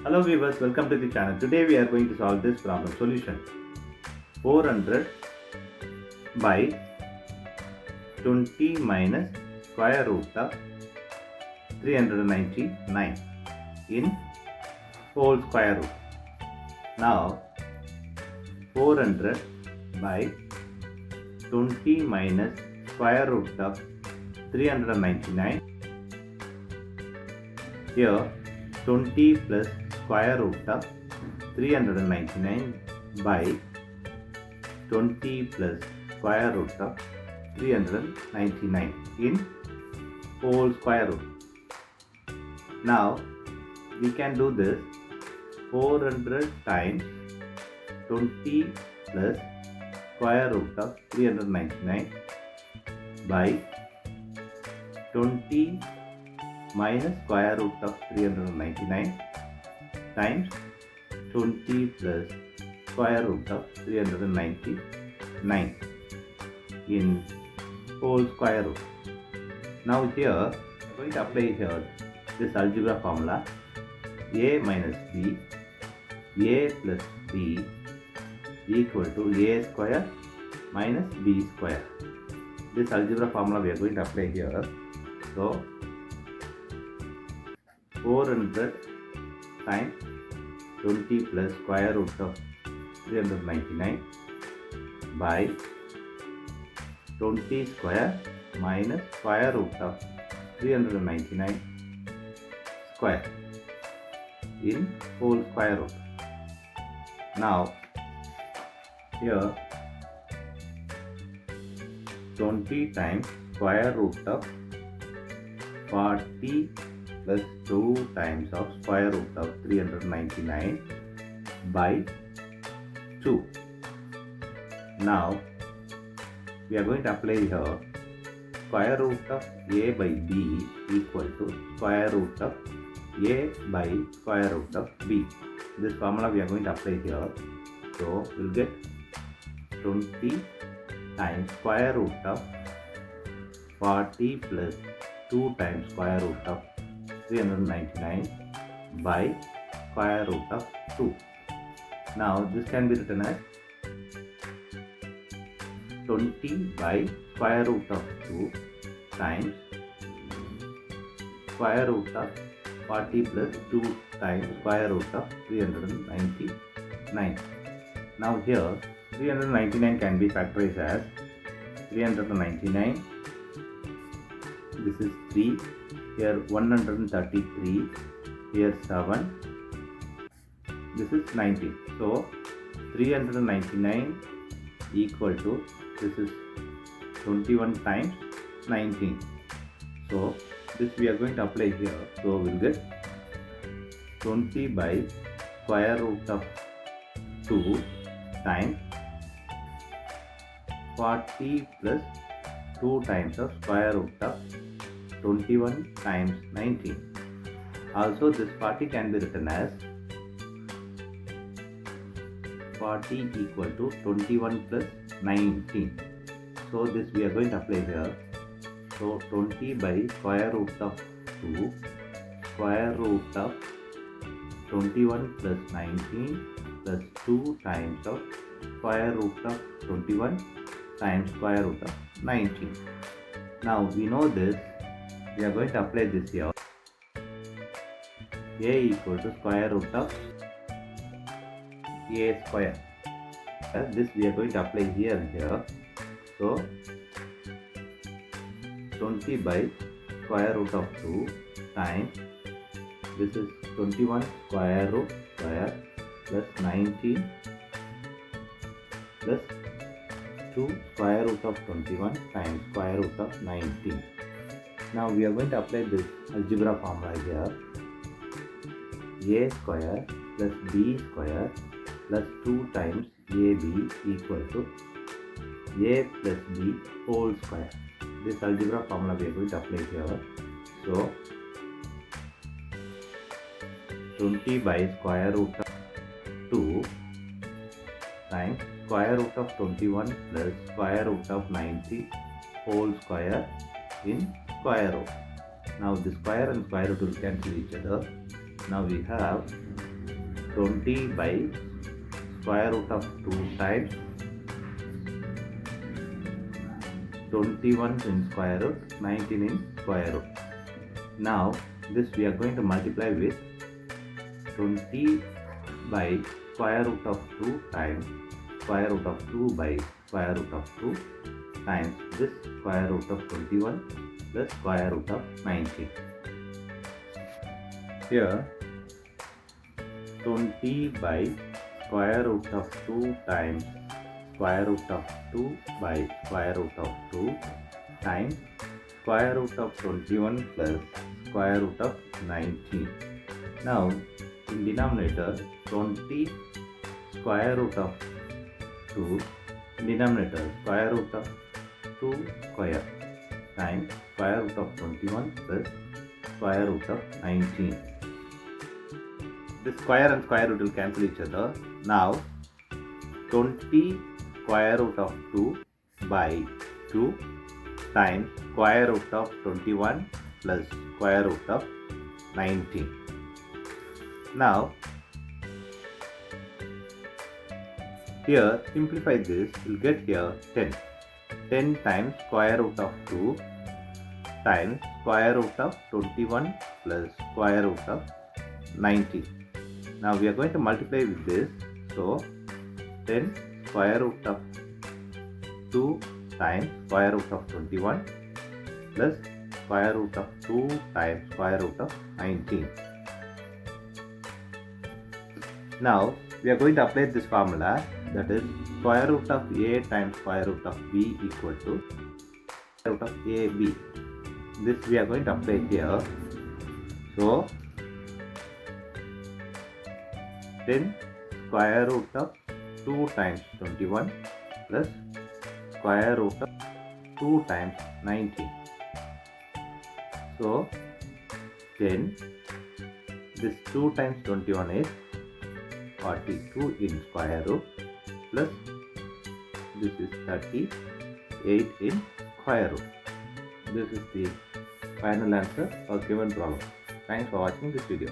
Hello viewers, welcome to the channel. Today we are going to solve this problem. Solution: 400 by 20 minus square root of 399 in whole square root. Now 400 by 20 minus square root of 399. Here 20 plus square root of 399 by 20 plus square root of 399 in whole square root. Now we can do this 400 times 20 plus square root of 399 by 20 minus square root of 399 times 20 plus square root of 399 in whole square root. Now here I am going to apply here this algebra formula: a minus b, a plus b equal to a square minus b square. This algebra formula we are going to apply here. So 400 times 20 plus square root of 399 by 20 square minus square root of 399 square in whole square root. Now here 20 times square root of 40 plus 2 times of square root of 399 by 2. Now we are going to apply here square root of a by b equal to square root of a by square root of b. This formula we are going to apply here. So we'll get 20 times square root of 40 plus 2 times square root of 399 by square root of 2. Now this can be written as 20 by square root of 2 times square root of 40 plus 2 times square root of 399. Now here 399 can be factorized as 399, this is 3, here 133, here 7, this is 19. So 399 equal to, this is 21 times 19. So this we are going to apply here. So we'll get 20 by square root of 2 times 40 plus 2 times of square root of 21 times 19. Also this 40 can be written as 40 equal to 21 plus 19. So this we are going to apply here. So 20 by square root of 2 square root of 21 plus 19 plus 2 times of square root of 21 times square root of 19. Now we know this. We are going to apply this here. A equal to square root of a square. This we are going to apply here and here. So 20 by square root of 2 times, this is 21 square root square plus 19 plus 2 square root of 21 times square root of 19. Now we are going to apply this algebra formula here. A square plus b square plus 2 times ab equal to a plus b whole square. This algebra formula we are going to apply here. So 20 by square root of 2 times square root of 21 plus square root of 90 whole square in square root. Now the square and square root will cancel each other. Now we have 20 by square root of 2 times 21 in square root, 19 in square root. Now this we are going to multiply with 20 by square root of 2 times square root of 2 by square root of 2 times this square root of 21 plus square root of 19. Here 20 by square root of 2 times square root of 2 by square root of 2 times square root of 21 plus square root of 19. Now in denominator 20 square root of 2, denominator square root of 2 square times square root of 21 plus square root of 19. The square and square root will cancel each other. Now 20 square root of 2 by 2 times square root of 21 plus square root of 19. Now here simplify this, you'll get here 10. 10 times square root of 2 times square root of 21 plus square root of 19. Now we are going to multiply with this. So 10 square root of 2 times square root of 21 plus square root of 2 times square root of 19. Now we are going to apply this formula, that is square root of a times square root of b equal to square root of ab. This we are going to apply here. So 10 square root of 2 times 21 plus square root of 2 times 19. So 10, this 2 times 21 is 42 in square root plus this is 38 in square root. This is the final answer for given problem. Thanks for watching this video.